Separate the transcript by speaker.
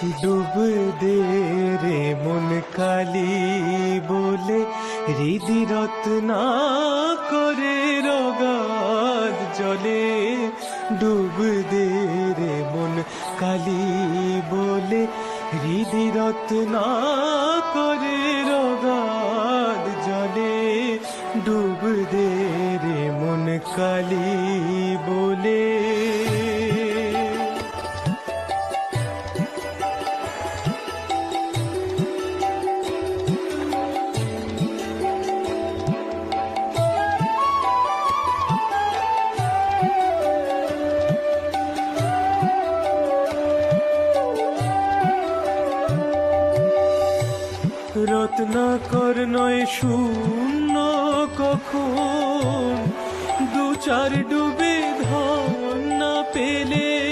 Speaker 1: ডুব দে রে মন কালি বলে হৃদি রত্না করে রগাদ জলে ডুব দে রে মন কালি বলে হৃদি রত্না করে রগাদ জলে ডুব দে রে মন কালি বলে। রত্নাকর নয় শূন্য কখন, দু চার ডুবে ধন না পেলে